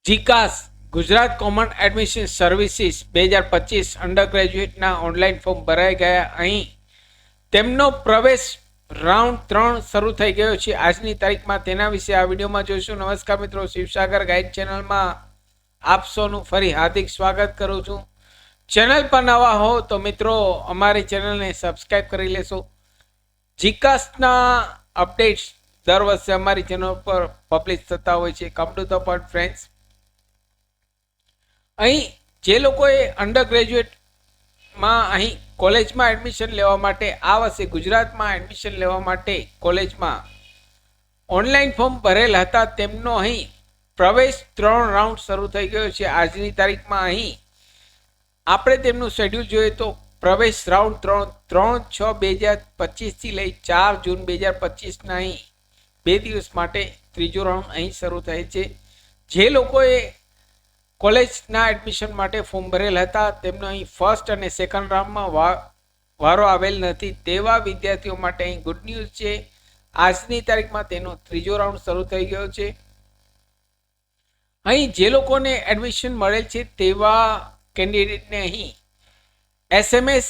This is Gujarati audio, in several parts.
જીકાસ Gujarat common admission services 2025 under ગ્રેજ્યુએટના ઓનલાઈન ફોર્મ ભરાઈ ગયા. અહીં તેમનો પ્રવેશ રાઉન્ડ 3 શરૂ થઈ ગયો છે આજની તારીખમાં. તેના વિશે આ વિડીયોમાં જોઈશું. નમસ્કાર મિત્રો, શિવસાગર ગાઈડ ચેનલમાં આપ સૌનું ફરી હાર્દિક સ્વાગત કરું છું. ચેનલ પર નવા હો તો મિત્રો અમારી ચેનલને સબસ્ક્રાઈબ કરી લેશો. જીકાસના અપડેટ્સ દર વર્ષે અમારી ચેનલ પર પબ્લિશ થતા હોય છે. Come to the point friends, અહીં જે લોકોએ અંડર ગ્રેજ્યુએટમાં અહીં કોલેજમાં એડમિશન લેવા માટે આ વર્ષે ગુજરાતમાં એડમિશન લેવા માટે કોલેજમાં ઓનલાઈન ફોર્મ ભરેલ હતા, તેમનો અહીં પ્રવેશ 3 રાઉન્ડ શરૂ થઈ ગયો છે આજની તારીખમાં. અહીં આપણે તેમનું શેડ્યુલ જોઈએ તો પ્રવેશ રાઉન્ડ 3/6/2025 થી લઈ 4 જૂન 2025ના અહીં 2 દિવસ માટે ત્રીજો રાઉન્ડ અહીં શરૂ થાય છે. જે લોકોએ કોલેજના એડમિશન માટે ફોર્મ ભરેલ હતા તેમનો અહીં ફર્સ્ટ અને સેકન્ડ રાઉન્ડમાં વારો આવેલ નથી તેવા વિદ્યાર્થીઓ માટે અહીં ગુડ ન્યૂઝ છે. આજની તારીખમાં તેનો ત્રીજો રાઉન્ડ શરૂ થઈ ગયો છે. અહીં જે લોકોને એડમિશન મળેલ છે તેવા કેન્ડિડેટને અહીં SMS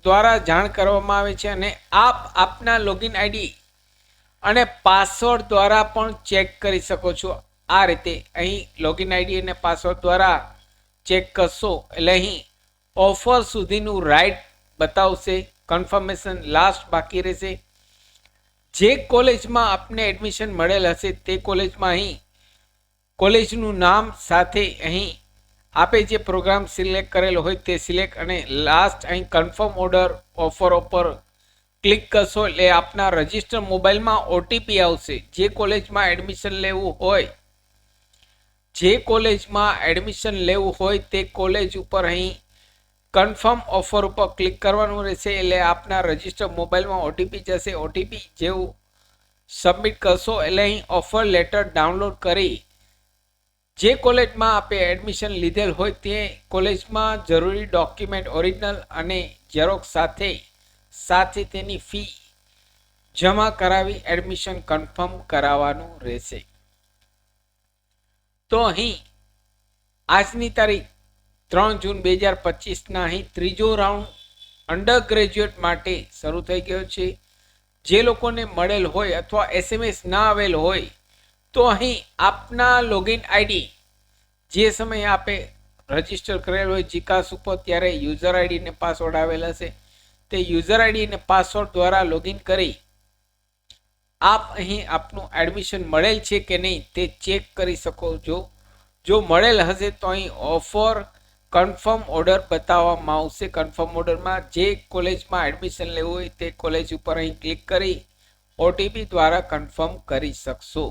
દ્વારા જાણ કરવામાં આવે છે અને આપ આપના લોગિન આઈડી અને પાસવર્ડ દ્વારા પણ ચેક કરી શકો છો. આ રીતે અહીં લોગિન આઈડી અને પાસવર્ડ દ્વારા ચેક કરશો એટલે અહીં ઓફર સુધીનું રાઇટ બતાવશે. કન્ફર્મેશન લાસ્ટ બાકી રહેશે. જે કોલેજમાં આપને એડમિશન મળેલ હશે તે કોલેજમાં અહીં કોલેજનું નામ સાથે અહીં આપે જે પ્રોગ્રામ સિલેક્ટ કરેલો હોય તે સિલેક્ટ અને લાસ્ટ અહીં કન્ફર્મ ઓર્ડર ઓફર ઉપર ક્લિક કરશો એટલે આપના રજિસ્ટર મોબાઈલમાં OTP આવશે. જે કોલેજમાં એડમિશન લેવું હોય તે કોલેજ ઉપર અહીં કન્ફર્મ ઓફર ઉપર ક્લિક કરવાનું રહેશે એટલે આપના રજિસ્ટર મોબાઈલમાં OTP જશે. OTP જેવું સબમિટ કરશો એટલે અહીં ઓફર લેટર ડાઉનલોડ કરી જે કોલેજમાં આપે એડમિશન લીધેલ હોય તે કોલેજમાં જરૂરી ડોક્યુમેન્ટ ઓરિજિનલ અને ઝેરોક્સ સાથે તેની ફી જમા કરાવી એડમિશન કન્ફર્મ કરાવવાનું રહેશે. તો અહીં આજની તારીખ 3 જૂન 2025ના અહીં ત્રીજો રાઉન્ડ અંડર ગ્રેજ્યુએટ માટે શરૂ થઈ ગયો છે. જે લોકોને મળેલ હોય અથવા SMS ના આવેલ હોય તો અહીં આપના લોગિન આઈડી જે સમયે આપે રજિસ્ટર કરેલ હોય જીકાસ ઉપર ત્યારે યુઝર આઈડી અને પાસવર્ડ આવેલ હશે તે યુઝર આઈડી અને પાસવર્ડ દ્વારા લોગિન કરી આપ અહીં આપનું એડમિશન મળેલ છે કે નહીં તે ચેક કરી શકો છો. જો મળેલ હશે તો અહીં ઓફર કન્ફર્મ ઓર્ડર બતાવવામાં આવશે. કન્ફર્મ ઓર્ડરમાં જે કોલેજમાં એડમિશન લેવું હોય તે કોલેજ ઉપર અહીં ક્લિક કરી OTP દ્વારા કન્ફર્મ કરી શકશો.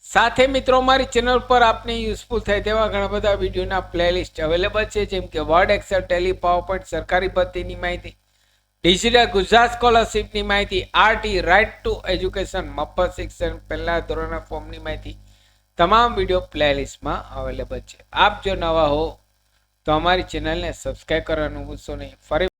સાથે મિત્રો મારી ચેનલ પર આપને યુઝફુલ થાય તેવા ઘણા બધા વિડીયોના પ્લેલિસ્ટ અવેલેબલ છે, જેમ કે વર્ડ, એક્સેલ, ટેલી, પાવરપોઈન્ટ, સરકારી ભરતીની માહિતી, ડિજિટલ ગુજરાત સ્કોલરશીપની માહિતી, RT રાઇટ ટુ એજ્યુકેશન મફત શિક્ષણ પહેલા ધોરણના ફોર્મની માહિતી, તમામ વિડીયો પ્લેલિસ્ટમાં અવેલેબલ છે. આપ જો નવા હો તો અમારી ચેનલને સબસ્ક્રાઈબ કરવાનું ભૂલશો નહીં. ફરી